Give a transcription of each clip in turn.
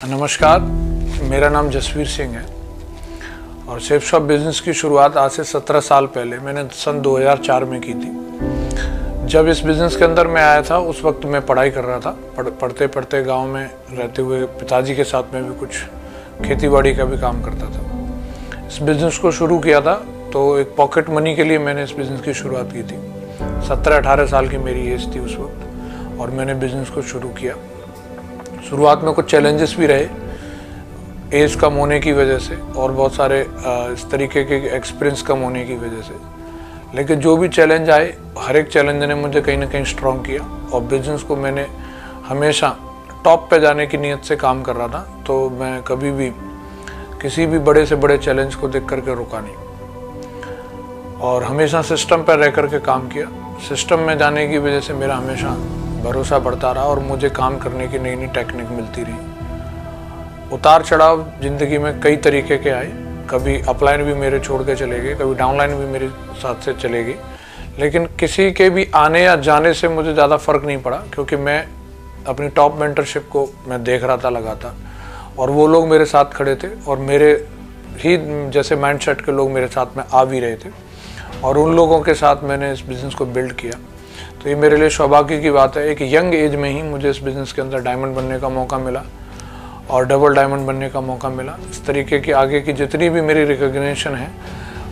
नमस्कार, मेरा नाम जसवीर सिंह है और शेफ शॉप बिज़नेस की शुरुआत आज से 17 साल पहले मैंने सन 2004 में की थी। जब इस बिज़नेस के अंदर मैं आया था उस वक्त मैं पढ़ाई कर रहा था। पढ़ते पढ़ते गांव में रहते हुए पिताजी के साथ में भी कुछ खेतीबाड़ी का भी काम करता था। इस बिज़नेस को शुरू किया था तो एक पॉकेट मनी के लिए मैंने इस बिज़नेस की शुरुआत की थी। 17-18 साल की मेरी एज थी उस वक्त और मैंने बिज़नेस को शुरू किया। शुरुआत में कुछ चैलेंजेस भी रहे एज कम होने की वजह से और बहुत सारे इस तरीके के एक्सपीरियंस कम होने की वजह से, लेकिन जो भी चैलेंज आए हर एक चैलेंज ने मुझे कहीं ना कहीं स्ट्रॉन्ग किया और बिजनेस को मैंने हमेशा टॉप पे जाने की नीयत से काम कर रहा था। तो मैं कभी भी किसी भी बड़े से बड़े चैलेंज को देख करके रुका नहीं और हमेशा सिस्टम पर रह करके काम किया। सिस्टम में जाने की वजह से मेरा हमेशा भरोसा बढ़ता रहा और मुझे काम करने की नई नई टेक्निक मिलती रही। उतार चढ़ाव ज़िंदगी में कई तरीके के आए, कभी अपलाइन भी मेरे छोड़ के चले गए, कभी डाउनलाइन भी मेरे साथ से चले गई, लेकिन किसी के भी आने या जाने से मुझे ज़्यादा फ़र्क नहीं पड़ा क्योंकि मैं अपनी टॉप मेंटरशिप को मैं देख रहा था लगातार और वो लोग मेरे साथ खड़े थे और मेरे ही जैसे माइंडसेट के लोग मेरे साथ में आ भी रहे थे और उन लोगों के साथ मैंने इस बिज़नेस को बिल्ड किया। तो ये मेरे लिए सौभाग्य की बात है, एक यंग एज में ही मुझे इस बिज़नेस के अंदर डायमंड बनने का मौका मिला और डबल डायमंड बनने का मौका मिला। इस तरीके की आगे की जितनी भी मेरी रिकॉग्निशन है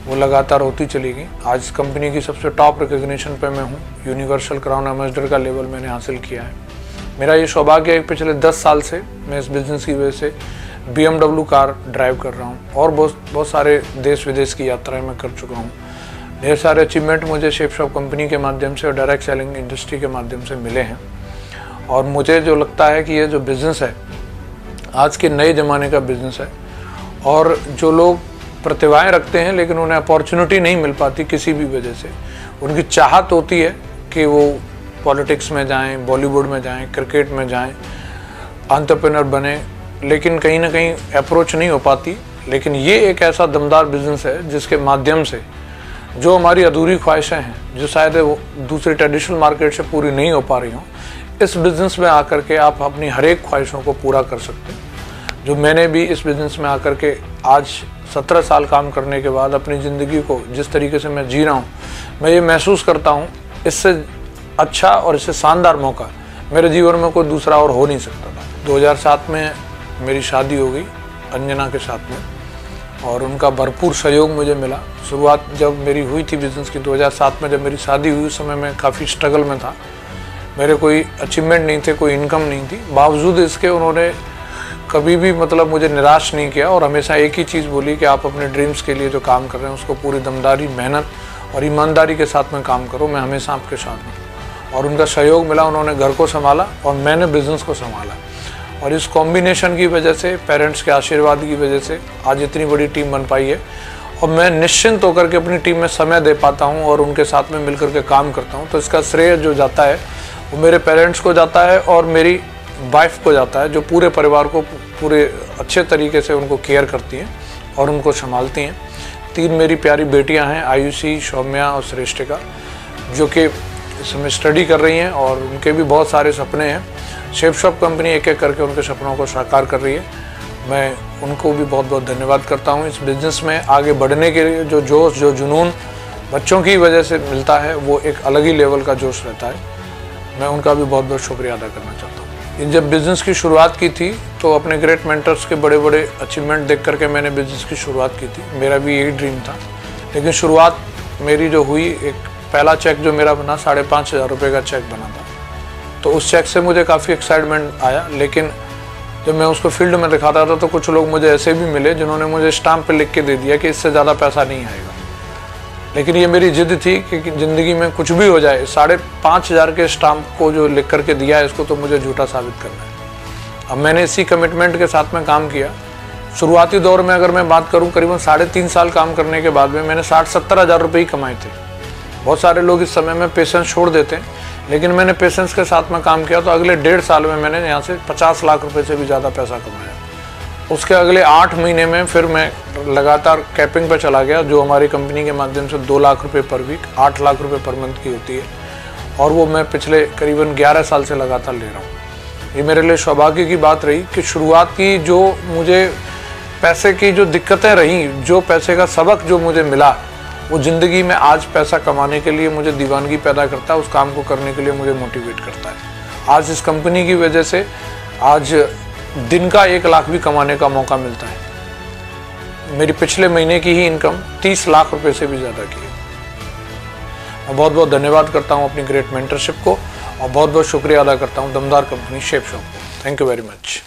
वो लगातार होती चली गई। आज कंपनी की सबसे टॉप रिकॉग्निशन पे मैं हूँ। यूनिवर्सल क्राउन एम्बेसडर का लेवल मैंने हासिल किया है। मेरा ये सौभाग्य है पिछले 10 साल से मैं इस बिज़नेस की वजह से BMW कार ड्राइव कर रहा हूँ और बहुत सारे देश विदेश की यात्राएँ मैं कर चुका हूँ। ढेर सारे अचीवमेंट मुझे शेफ शॉप कंपनी के माध्यम से और डायरेक्ट सेलिंग इंडस्ट्री के माध्यम से मिले हैं और मुझे जो लगता है कि ये जो बिज़नेस है आज के नए ज़माने का बिज़नेस है और जो लोग प्रतिभाएं रखते हैं लेकिन उन्हें अपॉर्चुनिटी नहीं मिल पाती किसी भी वजह से, उनकी चाहत होती है कि वो पॉलिटिक्स में जाएं, बॉलीवुड में जाएं, क्रिकेट में जाएं, एंटरप्रेन्योर बने, लेकिन कहीं ना कहीं अप्रोच नहीं हो पाती। लेकिन ये एक ऐसा दमदार बिज़नेस है जिसके माध्यम से जो हमारी अधूरी ख्वाहिशें हैं जो शायद वो दूसरी ट्रेडिशनल मार्केट से पूरी नहीं हो पा रही हों, इस बिज़नेस में आकर के आप अपनी हर एक ख्वाहिशों को पूरा कर सकते हैं। जो मैंने भी इस बिज़नेस में आकर के आज 17 साल काम करने के बाद अपनी ज़िंदगी को जिस तरीके से मैं जी रहा हूँ, मैं ये महसूस करता हूँ इससे अच्छा और इससे शानदार मौका मेरे जीवन में कोई दूसरा और हो नहीं सकता था। 2007 में मेरी शादी हो गई अंजना के साथ में और उनका भरपूर सहयोग मुझे मिला। शुरुआत जब मेरी हुई थी बिज़नेस की 2007 में, जब मेरी शादी हुई उस समय मैं काफ़ी स्ट्रगल में था। मेरे कोई अचीवमेंट नहीं थे, कोई इनकम नहीं थी, बावजूद इसके उन्होंने कभी भी मुझे निराश नहीं किया और हमेशा एक ही चीज़ बोली कि आप अपने ड्रीम्स के लिए जो काम कर रहे हैं उसको पूरी दमदारी, मेहनत और ईमानदारी के साथ में काम करो, मैं हमेशा आपके साथ हूँ। और उनका सहयोग मिला, उन्होंने घर को संभाला और मैंने बिज़नेस को संभाला और इस कॉम्बिनेशन की वजह से, पेरेंट्स के आशीर्वाद की वजह से आज इतनी बड़ी टीम बन पाई है और मैं निश्चिंत होकर के अपनी टीम में समय दे पाता हूं और उनके साथ में मिलकर के काम करता हूं। तो इसका श्रेय जो जाता है वो मेरे पेरेंट्स को जाता है और मेरी वाइफ को जाता है, जो पूरे परिवार को पूरे अच्छे तरीके से उनको केयर करती हैं और उनको संभालती हैं। 3 मेरी प्यारी बेटियाँ हैं, आयुषी, सौम्या और श्रेष्ठिका, जो कि इस समय स्टडी कर रही हैं और उनके भी बहुत सारे सपने हैं। शेफ शॉप कंपनी एक एक करके उनके सपनों को साकार कर रही है। मैं उनको भी बहुत बहुत धन्यवाद करता हूँ। इस बिज़नेस में आगे बढ़ने के लिए जो जोश, जो जुनून बच्चों की वजह से मिलता है वो एक अलग ही लेवल का जोश रहता है। मैं उनका भी बहुत बहुत शुक्रिया अदा करना चाहता हूँ। जब बिज़नेस की शुरुआत की थी तो अपने ग्रेट मेंटर्स के बड़े बड़े अचीवमेंट देख करके मैंने बिज़नेस की शुरुआत की थी। मेरा भी यही ड्रीम था, लेकिन शुरुआत मेरी जो हुई, एक पहला चेक जो मेरा बना 5,500 रुपये का चेक बना था, तो उस चेक से मुझे काफ़ी एक्साइटमेंट आया। लेकिन जब मैं उसको फील्ड में दिखाता था तो कुछ लोग मुझे ऐसे भी मिले जिन्होंने मुझे स्टाम्प पे लिख के दे दिया कि इससे ज़्यादा पैसा नहीं आएगा। लेकिन ये मेरी जिद थी कि ज़िंदगी में कुछ भी हो जाए, 5,500 के स्टाम्प को जो लिख करके दिया है इसको तो मुझे झूठा साबित करना है। अब मैंने इसी कमिटमेंट के साथ में काम किया। शुरुआती दौर में अगर मैं बात करूँ, करीबन 3.5 साल काम करने के बाद में मैंने 60-70 हज़ार रुपये ही कमाए थे। बहुत सारे लोग इस समय में पेशेंस छोड़ देते हैं, लेकिन मैंने पेशेंस के साथ में काम किया तो अगले 1.5 साल में मैंने यहाँ से 50 लाख रुपए से भी ज़्यादा पैसा कमाया। उसके अगले 8 महीने में फिर मैं लगातार कैपिंग पर चला गया, जो हमारी कंपनी के माध्यम से 2 लाख रुपए पर वीक, 8 लाख रुपए पर मंथ की होती है और वो मैं पिछले करीबन 11 साल से लगातार ले रहा हूँ। ये मेरे लिए सौभाग्य की बात रही कि शुरुआत की जो मुझे पैसे की जो दिक्कतें रहीं, जो पैसे का सबक जो मुझे मिला, वो ज़िंदगी में आज पैसा कमाने के लिए मुझे दीवानगी पैदा करता है, उस काम को करने के लिए मुझे मोटिवेट करता है। आज इस कंपनी की वजह से आज दिन का 1 लाख भी कमाने का मौका मिलता है। मेरी पिछले महीने की ही इनकम 30 लाख रुपए से भी ज़्यादा की है। मैं बहुत बहुत धन्यवाद करता हूँ अपनी ग्रेट मेंटरशिप को और बहुत बहुत शुक्रिया अदा करता हूँ दमदार कंपनी शेप शॉप को। Thank you very much.